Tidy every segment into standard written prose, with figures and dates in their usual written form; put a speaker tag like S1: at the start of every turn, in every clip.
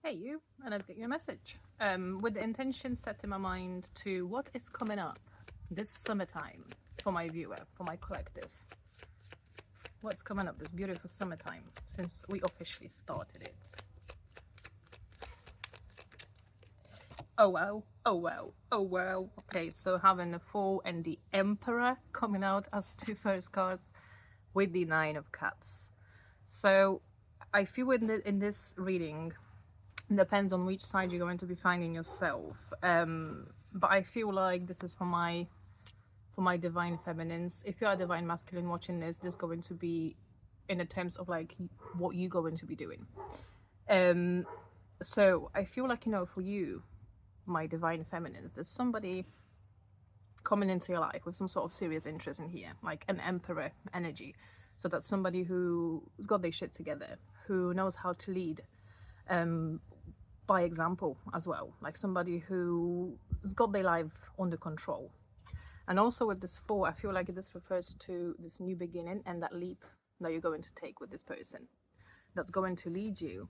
S1: Hey you, and let's get you a message. With the intention set in my mind to what is coming up this summertime for my viewer, for my collective. What's coming up this beautiful summertime since we officially started it. Oh wow, oh wow, oh wow. Okay, so having the Fool and the Emperor coming out as two first cards with the Nine of Cups. So I feel in this reading, depends on which side you're going to be finding yourself, but I feel like this is for my divine feminines. If you are divine masculine watching this is going to be in the terms of like what you're going to be doing. So I feel like, for you, my divine feminines, there's somebody coming into your life with some sort of serious interest in here, like an emperor energy. So that's somebody who's got their shit together, who knows how to lead, by example as well, like somebody who's got their life under control. And also with this Fool, I feel like this refers to this new beginning and that leap that you're going to take with this person that's going to lead you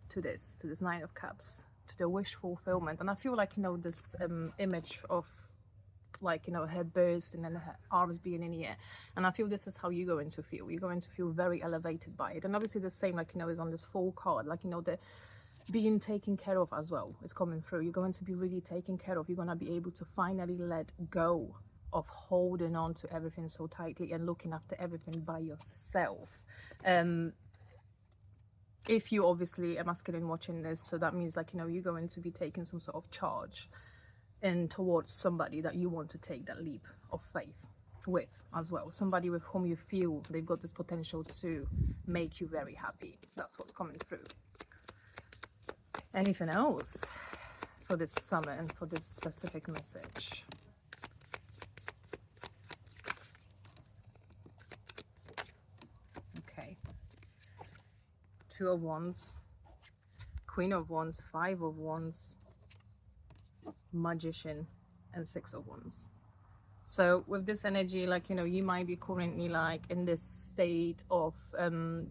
S1: to this Nine of Cups, to the wish fulfillment. And I feel like, this image of like, her bursting and her arms being in the air, and I feel this is how you're going to feel. You're going to feel very elevated by it. And obviously the same, like, is on this Fool card, like, the being taken care of as well is coming through. You're going to be really taken care of. You're going to be able to finally let go of holding on to everything so tightly and looking after everything by yourself. If you obviously a masculine watching this, so that means like, you're going to be taking some sort of charge and towards somebody that you want to take that leap of faith with as well. Somebody with whom you feel they've got this potential to make you very happy. That's what's coming through. Anything else for this summer and for this specific message? Okay. Two of Wands, Queen of Wands, Five of Wands, Magician, and Six of Wands. So with this energy, like, you might be currently like in this state of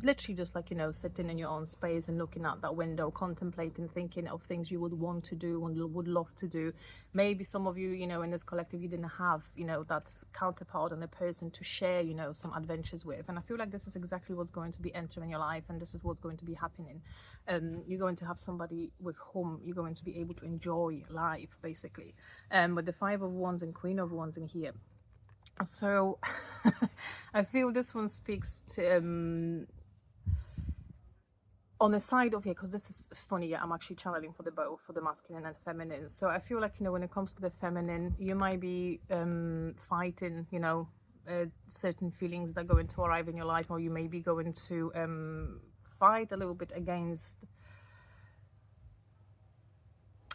S1: literally just like, sitting in your own space and looking out that window, contemplating, thinking of things you would want to do and would love to do. Maybe some of you, in this collective, you didn't have, that counterpart and a person to share, some adventures with. And I feel like this is exactly what's going to be entering your life, and this is what's going to be happening. You're going to have somebody with whom you're going to be able to enjoy life, basically. With the Five of Wands and Queen of Wands in here. So I feel this one speaks to on the side of here, because this is funny, yeah, I'm actually channeling for the both, for the masculine and feminine. So I feel like, when it comes to the feminine, you might be fighting, certain feelings that are going to arrive in your life, or you may be going to fight a little bit against,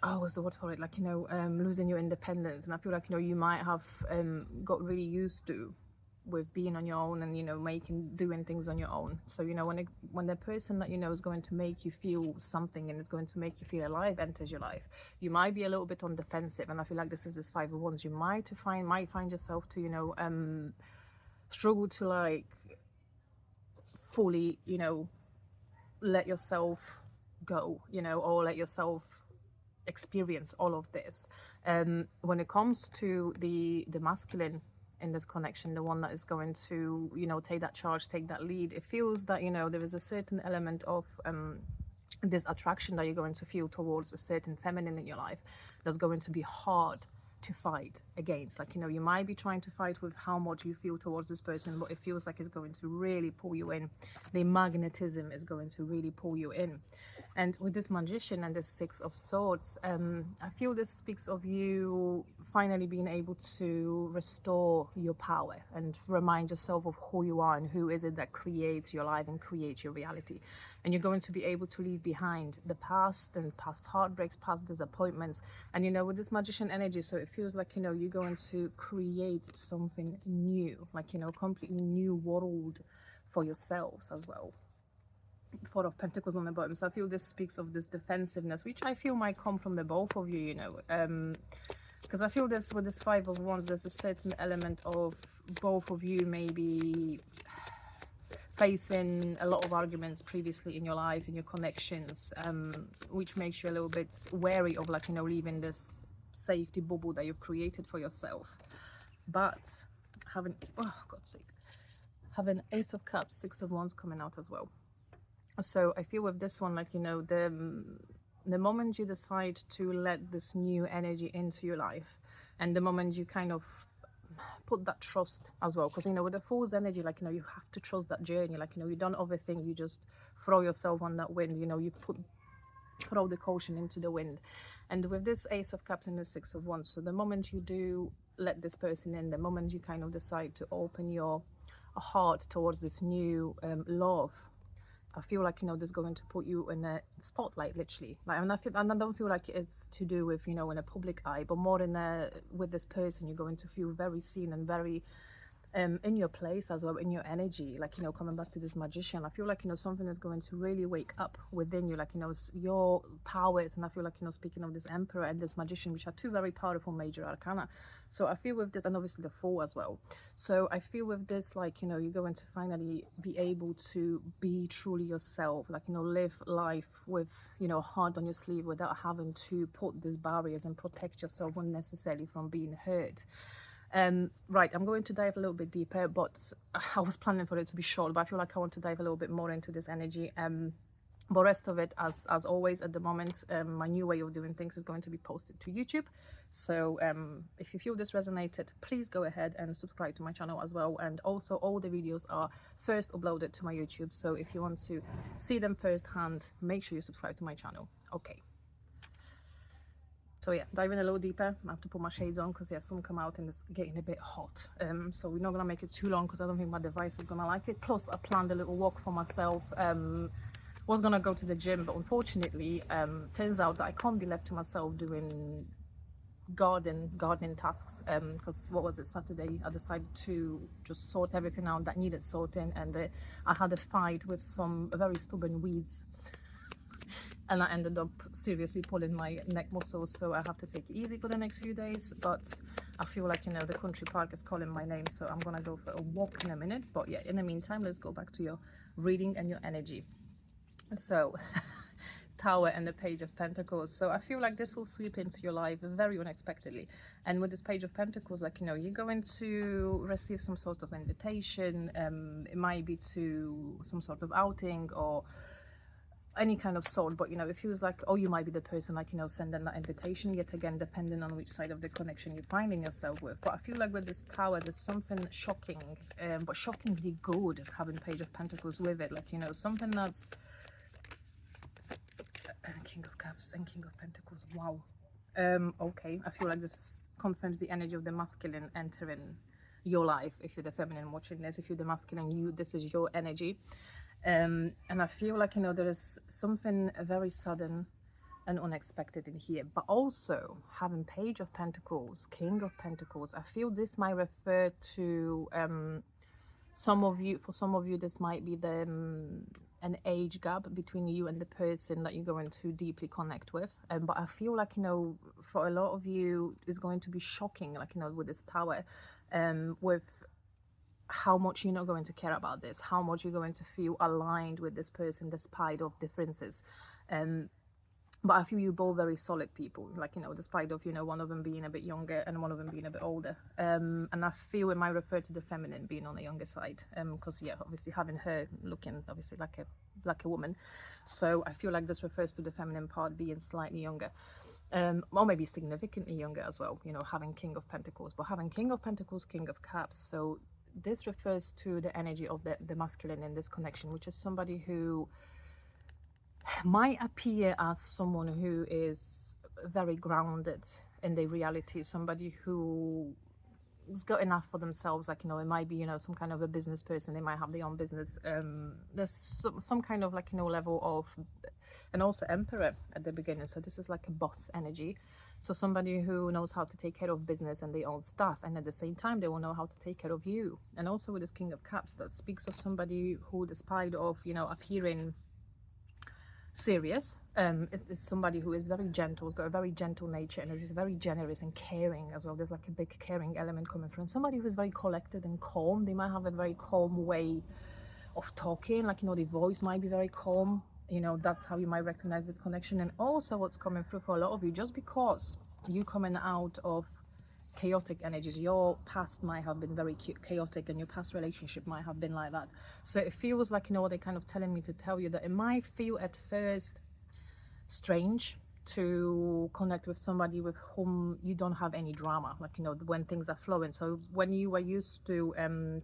S1: what's the word for it, like, losing your independence. And I feel like, you might have got really used to with being on your own and doing things on your own. So when the person that is going to make you feel something and is going to make you feel alive enters your life, you might be a little bit on defensive. And I feel like this is this Five of Wands. You might find yourself to struggle to like fully let yourself go, or let yourself experience all of this. When it comes to the masculine in this connection, the one that is going to take that charge, take that lead, it feels that there is a certain element of this attraction that you're going to feel towards a certain feminine in your life that's going to be hard to fight against. Like, you might be trying to fight with how much you feel towards this person, but it feels like it's going to really pull you in. The magnetism is going to really pull you in. And with this Magician and this Six of Swords, I feel this speaks of you finally being able to restore your power and remind yourself of who you are and who is it that creates your life and creates your reality. And you're going to be able to leave behind the past and past heartbreaks, past disappointments. And with this Magician energy, so it feels like, you're going to create something new, like, completely new world for yourselves as well. Four of Pentacles on the bottom. So I feel this speaks of this defensiveness, which I feel might come from the both of you, because I feel this with this Five of Wands, there's a certain element of both of you maybe facing a lot of arguments previously in your life, in your connections, which makes you a little bit wary of, like, you know, leaving this safety bubble that you've created for yourself. But having, oh God's sake, having Ace of Cups, Six of Wands coming out as well. So I feel with this one, like, you know, the moment you decide to let this new energy into your life, and the moment you kind of put that trust as well, because, you know, with the Fool's energy, like, you know, you have to trust that journey. Like, you know, you don't overthink, you just throw yourself on that wind, you know, you throw the caution into the wind. And with this Ace of Cups and the Six of Wands, so the moment you do let this person in, the moment you kind of decide to open your heart towards this new love, I feel like, you know, this is going to put you in a spotlight, literally. Like, and I don't feel like it's to do with, you know, in a public eye, but more in with this person, you're going to feel very seen and very in your place as well, in your energy. Like, you know, coming back to this Magician, I feel like, you know, something is going to really wake up within you, like, you know, your powers. And I feel like, you know, speaking of this Emperor and this Magician, which are two very powerful major arcana, so I feel with this, and obviously the Fool as well, so I feel with this, like, you know, you're going to finally be able to be truly yourself, like, you know, live life with, you know, heart on your sleeve, without having to put these barriers and protect yourself unnecessarily from being hurt. Right, I'm going to dive a little bit deeper, but I was planning for it to be short, but I feel like I want to dive a little bit more into this energy. But rest of it, as always, at the moment, my new way of doing things is going to be posted to YouTube. So if you feel this resonated, please go ahead and subscribe to my channel as well. And also, all the videos are first uploaded to my YouTube, so if you want to see them firsthand, make sure you subscribe to my channel. Okay. So yeah, diving a little deeper. I have to put my shades on because, yeah, sun come out and it's getting a bit hot. So we're not going to make it too long because I don't think my device is going to like it. Plus, I planned a little walk for myself. Was going to go to the gym, but unfortunately, turns out that I can't be left to myself doing gardening tasks, because what was it, Saturday, I decided to just sort everything out that needed sorting, and I had a fight with some very stubborn weeds. And I ended up seriously pulling my neck muscles, so I have to take it easy for the next few days. But I feel like, you know, the country park is calling my name, so I'm gonna go for a walk in a minute. But yeah, in the meantime, let's go back to your reading and your energy. So Tower and the Page of Pentacles. So I feel like this will sweep into your life very unexpectedly. And with this Page of Pentacles, like, you know, you're going to receive some sort of invitation. It might be to some sort of outing or any kind of sort, but, you know, it feels like, oh, you might be the person, like, you know, sending that invitation, yet again, depending on which side of the connection you're finding yourself with. But I feel like with this Tower, there's something shocking, but shockingly good, having Page of Pentacles with it. Like, you know, something that's King of Cups and King of Pentacles. Wow. Okay, I feel like this confirms the energy of the masculine entering your life. If you're the feminine watching this, if you're the masculine, this is your energy. And I feel like, you know, there is something very sudden and unexpected in here. But also, having Page of Pentacles, King of Pentacles, I feel this might refer to some of you. For some of you, this might be an age gap between you and the person that you're going to deeply connect with. But I feel like, you know, for a lot of you, it's going to be shocking, like, you know, with this Tower, with how much you're not going to care about this, how much you're going to feel aligned with this person despite of differences. But I feel you both very solid people, like, you know, despite of, you know, one of them being a bit younger and one of them being a bit older. And I feel it might refer to the feminine being on the younger side, because, yeah, obviously having her looking obviously like a woman. So I feel like this refers to the feminine part being slightly younger. Or maybe significantly younger as well, you know, having King of Pentacles, but having King of Pentacles, King of Cups. So this refers to the energy of the masculine in this connection, which is somebody who might appear as someone who is very grounded in their reality, somebody who has got enough for themselves, like, you know, it might be, you know, some kind of a business person, they might have their own business. There's some kind of, like, you know, level of, and also Emperor at the beginning, so this is like a boss energy. So somebody who knows how to take care of business and their own stuff, and at the same time they will know how to take care of you. And also with this King of Cups, that speaks of somebody who, despite of, you know, appearing serious, is somebody who is very gentle, has got a very gentle nature, and is very generous and caring as well. There's like a big caring element coming from somebody who is very collected and calm. They might have a very calm way of talking, like, the voice might be very calm. That's how you might recognize this connection. And also what's coming through for a lot of you, just because you coming out of chaotic energies, your past might have been very chaotic, and your past relationship might have been like that. So it feels like, they're kind of telling me to tell you that it might feel at first strange to connect with somebody with whom you don't have any drama, like, when things are flowing. So when you were used to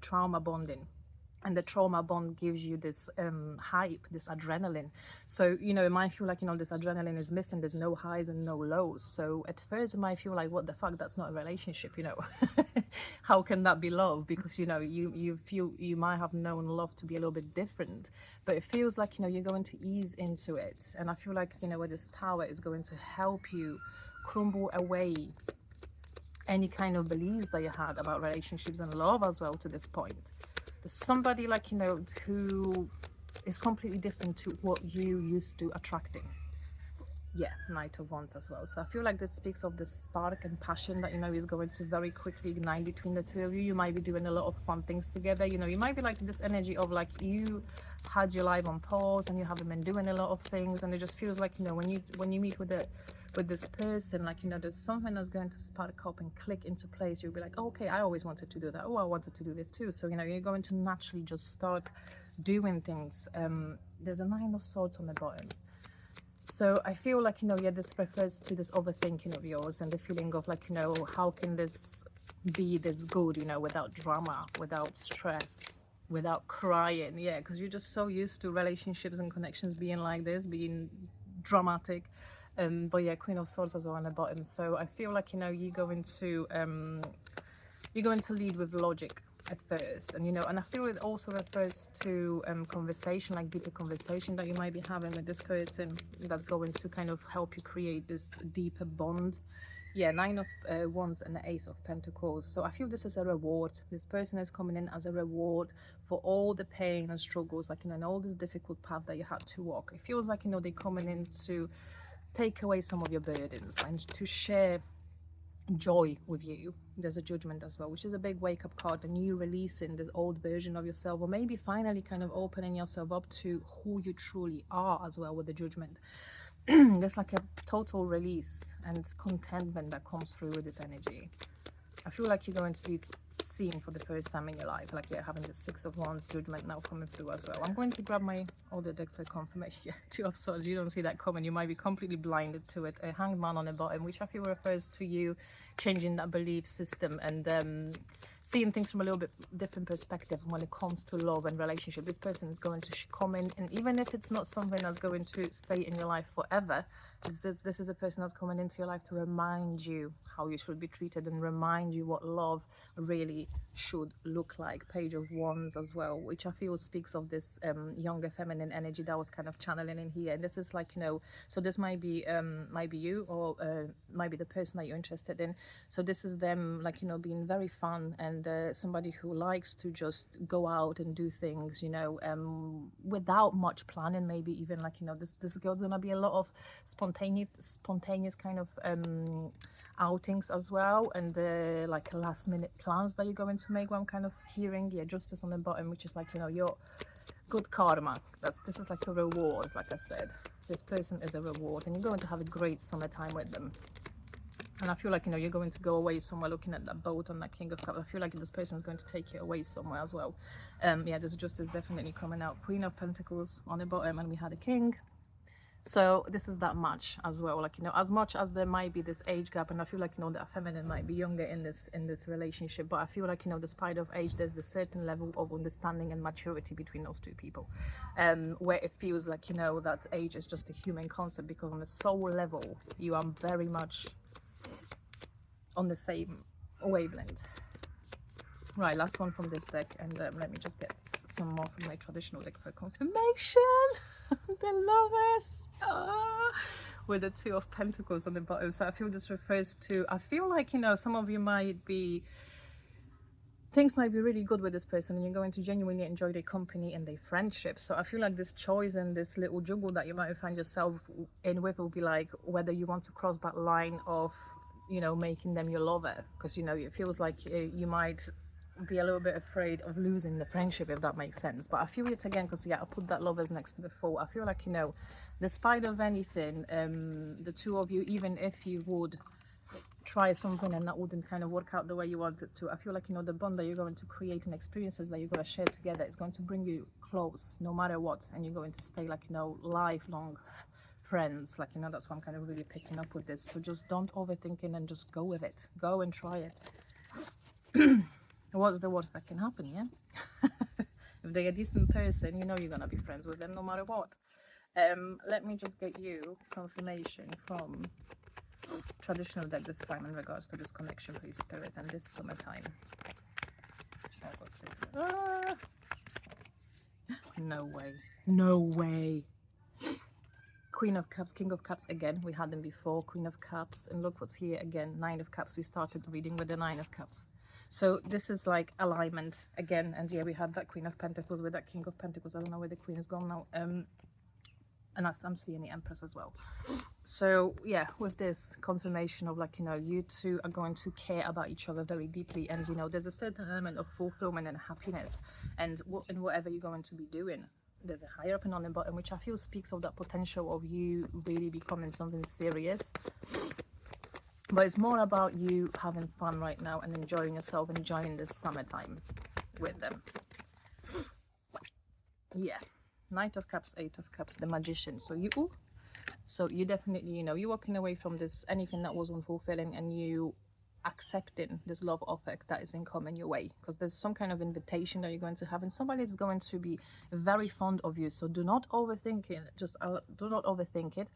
S1: trauma bonding, and the trauma bond gives you this hype, this adrenaline. So, it might feel like, this adrenaline is missing. There's no highs and no lows. So at first it might feel like, what the fuck, that's not a relationship, How can that be love? Because, you feel you might have known love to be a little bit different, but it feels like, you're going to ease into it. And I feel like, where this tower is going to help you crumble away any kind of beliefs that you had about relationships and love as well to this point. There's somebody like, who is completely different to what you used to attracting. Yeah, Knight of Wands as well. So I feel like this speaks of the spark and passion that, is going to very quickly ignite between the two of you. You might be doing a lot of fun things together. You might be like this energy of like you had your life on pause and you haven't been doing a lot of things. And it just feels like, when you meet with this person, like, there's something that's going to spark up and click into place. You'll be like, oh, okay, I always wanted to do that. Oh, I wanted to do this too. So, you're going to naturally just start doing things. There's a 9 of Swords on the bottom. So I feel like, this refers to this overthinking of yours and the feeling of like, how can this be this good, without drama, without stress, without crying. Yeah, because you're just so used to relationships and connections being like this, being dramatic. But yeah, Queen of Swords as well on the bottom. So I feel like, you're going to lead with logic at first, and and I feel it also refers to conversation, like deeper conversation that you might be having with this person, that's going to kind of help you create this deeper bond. Yeah, 9 of Wands and the Ace of Pentacles. So I feel this is a reward. This person is coming in as a reward for all the pain and struggles, like, and all this difficult path that you had to walk. It feels like, they're coming in to take away some of your burdens and to share joy with you. There's a Judgment as well, which is a big wake-up card, and you releasing this old version of yourself, or maybe finally kind of opening yourself up to who you truly are as well with the Judgment. There's like a total release and contentment that comes through with this energy. I feel like you're going to be seen for the first time in your life, like you're having the 6 of Wands, Judgment now coming through as well. I'm going to grab my older deck for confirmation. Yeah, 2 of Swords, you don't see that coming. You might be completely blinded to it. A Hanged Man on the bottom, which I feel refers to you changing that belief system and seeing things from a little bit different perspective when it comes to love and relationship. This person is going to come in, and even if it's not something that's going to stay in your life forever, this is a person that's coming into your life to remind you how you should be treated and remind you what love really should look like. Page of Wands as well, which I feel speaks of this younger feminine energy that was kind of channeling in here. And this is like, so this might be you, or might be the person that you're interested in. So this is them, like, being very fun and somebody who likes to just go out and do things, without much planning. Maybe even like, this girl's gonna be a lot of spontaneous kind of outings as well, and like last minute plans that you're going to make. What I'm kind of hearing, yeah, Justice on the bottom, which is like, your good karma. This is like a reward. Like I said, this person is a reward, and you're going to have a great summertime with them. And I feel like, you're going to go away somewhere. Looking at that boat on that King of Cups, I feel like this person is going to take you away somewhere as well. Yeah, this Justice definitely coming out. Queen of Pentacles on the bottom, and we had a King. So this is that much as well, like, as much as there might be this age gap, and I feel like, that feminine might be younger in this relationship, but I feel like, despite of age, there's the certain level of understanding and maturity between those two people, where it feels like, that age is just a human concept, because on the soul level, you are very much on the same wavelength. Right, last one from this deck, and let me just get some more from my traditional deck for confirmation. The Lovers, with the 2 of Pentacles on the bottom. So I feel this refers to, I feel like, some of you might be, things might be really good with this person, and you're going to genuinely enjoy their company and their friendship. So I feel like this choice and this little juggle that you might find yourself in with will be like whether you want to cross that line of, making them your lover, because, it feels like you might be a little bit afraid of losing the friendship, if that makes sense. But I feel it again because I put that lovers next to the four. I feel like, despite of anything, the two of you, even if you would try something and that wouldn't kind of work out the way you wanted to, I feel like, the bond that you're going to create and experiences that you're going to share together is going to bring you close no matter what, and you're going to stay like, lifelong friends. Like, that's what I'm kind of really picking up with this. So just don't overthink it and just go with it. Go and try it. What's the worst that can happen, yeah? If they're a decent person, you're gonna be friends with them no matter what. Let me just get you confirmation from traditional deck this time in regards to this connection, please, Spirit, and this summertime. Oh, what's it? No way. No way. Queen of Cups, King of Cups again. We had them before. Queen of Cups. And look what's here again. Nine of Cups. We started reading with the Nine of Cups. So this is like alignment again. And yeah, we had that Queen of Pentacles with that King of Pentacles. I don't know where the Queen is gone now. And I'm seeing the Empress as well. So yeah, with this confirmation of like, you two are going to care about each other very deeply. And, there's a certain element of fulfillment and happiness. And in whatever you're going to be doing. There's a higher up and on the bottom, which I feel speaks of that potential of you really becoming something serious. But it's more about you having fun right now and enjoying yourself, enjoying this summertime with them. Yeah. Knight of Cups, Eight of Cups, the Magician. So you definitely, you're walking away from this, anything that was unfulfilling, and you accepting this love offer that is coming your way, because there's some kind of invitation that you're going to have, and somebody is going to be very fond of you. So do not overthink it. Do not overthink it.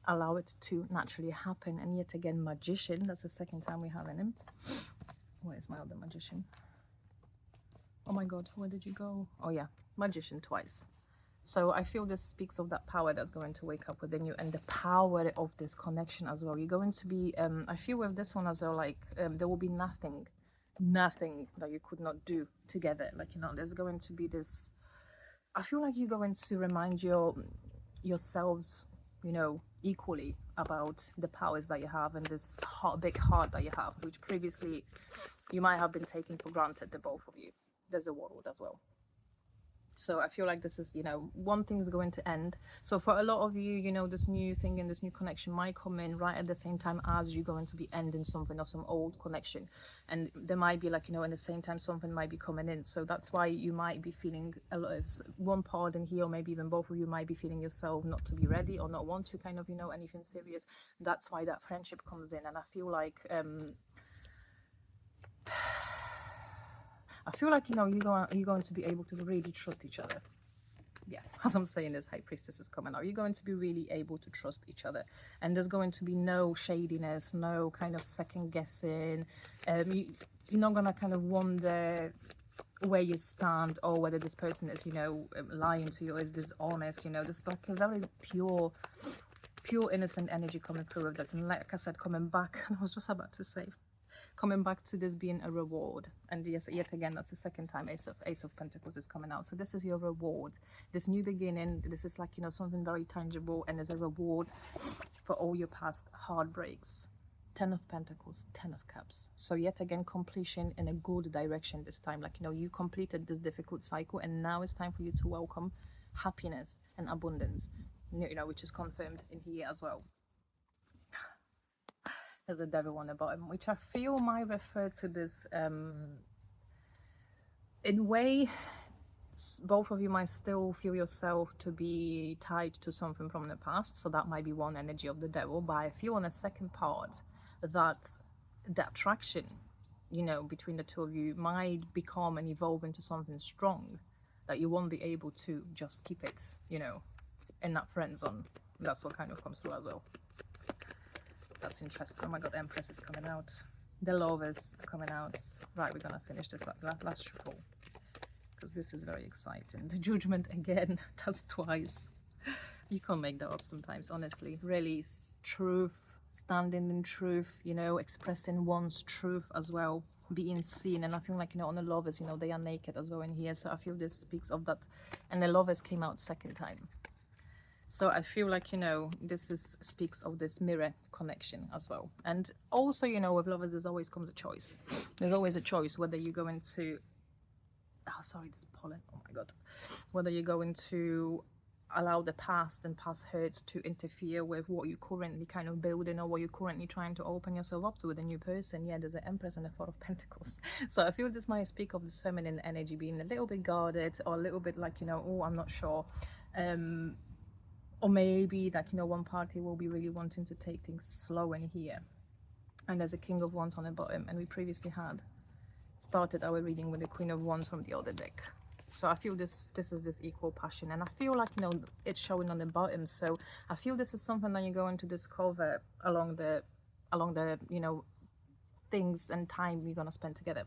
S1: Allow it to naturally happen. And yet again, Magician. That's the second time we have him. Where's my other Magician? Oh my God, where did you go? Oh yeah, Magician twice. So I feel this speaks of that power that's going to wake up within you, and the power of this connection as well. You're going to be, I feel with this one as well, like there will be nothing that you could not do together. Like, there's going to be this, I feel like you're going to remind yourselves, equally about the powers that you have and this big heart that you have, which previously you might have been taking for granted, the both of you. There's a world as well. So I feel like this is, one thing's going to end. So for a lot of you, this new thing and this new connection might come in right at the same time as you're going to be ending something or some old connection. And there might be like, in the same time something might be coming in. So that's why you might be feeling a lot of one part in here, or maybe even both of you might be feeling yourself not to be ready or not want to kind of, anything serious. That's why that friendship comes in. And I feel like, you're going to be able to really trust each other. Yeah, as I'm saying, this High Priestess is coming out. You're going to be really able to trust each other. And there's going to be no shadiness, no kind of second guessing. You're not going to kind of wonder where you stand or whether this person is, lying to you or is dishonest. There's like a very pure innocent energy coming through with this. And like I said, coming back, I was just about to say, coming back to this being a reward. And yes, yet again, that's the second time Ace of Pentacles is coming out. So this is your reward, this new beginning. This is like, something very tangible, and there's a reward for all your past heartbreaks. 10 of Pentacles, 10 of Cups. So yet again, completion in a good direction this time. Like, you completed this difficult cycle, and now it's time for you to welcome happiness and abundance, which is confirmed in here as well. There's a Devil on the bottom, which I feel might refer to this, in a way, both of you might still feel yourself to be tied to something from the past. So that might be one energy of the Devil. But I feel on the second part that the attraction, between the two of you might become and evolve into something strong, that you won't be able to just keep it, in that friend zone. That's what kind of comes through as well. That's interesting. Oh my God, the Empress is coming out. The Lovers are coming out. Right, we're going to finish this last shuffle, because this is very exciting. The Judgment again, that's twice. You can't make that up sometimes, honestly. Really, truth, standing in truth, expressing one's truth as well, being seen. And I feel like, on the Lovers, they are naked as well in here. So I feel this speaks of that. And the Lovers came out second time. So I feel like, you know, this is speaks of this mirror connection as well. And also, you know, with lovers, there's always comes a choice. There's always a choice whether you're going to, oh, sorry, this pollen, oh my God, whether you're going to allow the past and past hurts to interfere with what you're currently kind of building or what you're currently trying to open yourself up to with a new person. Yeah, there's an Empress and a Four of Pentacles. So I feel this might speak of this feminine energy being a little bit guarded or a little bit like, you know, oh, I'm not sure. Or maybe that, you know, one party will be really wanting to take things slow in here. And there's a King of Wands on the bottom, and we previously had started our reading with the Queen of Wands from the other deck. So I feel this is this equal passion, and I feel like, you know, it's showing on the bottom. So I feel this is something that you're going to discover along the you know, things and time you're gonna spend together.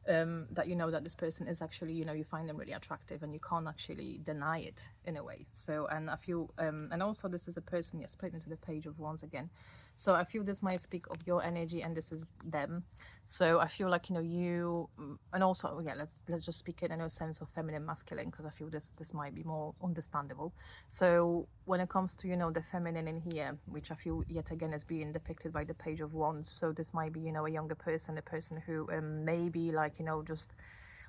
S1: That you know that this person is actually, you know, you find them really attractive and you can't actually deny it in a way. So, and I feel and also this is a person, yeah, split into the Page of Wands again. So I feel this might speak of your energy and this is them. So I feel like, you know, you, and also, yeah, let's just speak it in a sense of feminine, masculine, because I feel this might be more understandable. So when it comes to, you know, the feminine in here, which I feel yet again is being depicted by the Page of Wands. So this might be, you know, a younger person, a person who maybe like, you know, just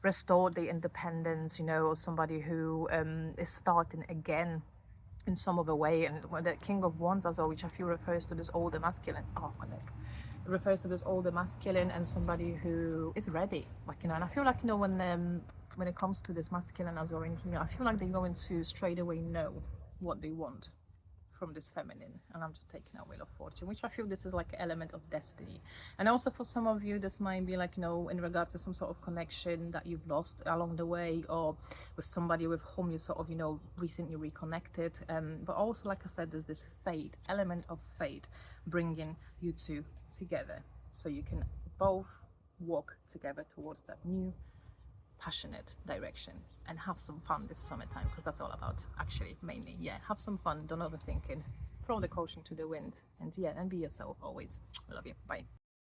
S1: restored the independence, you know, or somebody who is starting again in some other way. And the King of Wands as well, which I feel refers to this older masculine, oh my neck, it refers to this older masculine and somebody who is ready, like, you know. And I feel like, you know, when it comes to this masculine as well in here, I feel like they're going to straight away know what they want from this feminine. And I'm just taking out Wheel of Fortune, which I feel this is like an element of destiny. And also for some of you, this might be like, you know, in regard to some sort of connection that you've lost along the way, or with somebody with whom you sort of, you know, recently reconnected. But also, like I said, there's this fate, element of fate, bringing you two together so you can both walk together towards that new passionate direction and have some fun this summertime, because that's all about, actually, mainly. Yeah, have some fun, don't overthink it, throw the caution to the wind, and yeah, and be yourself always. I love you. Bye.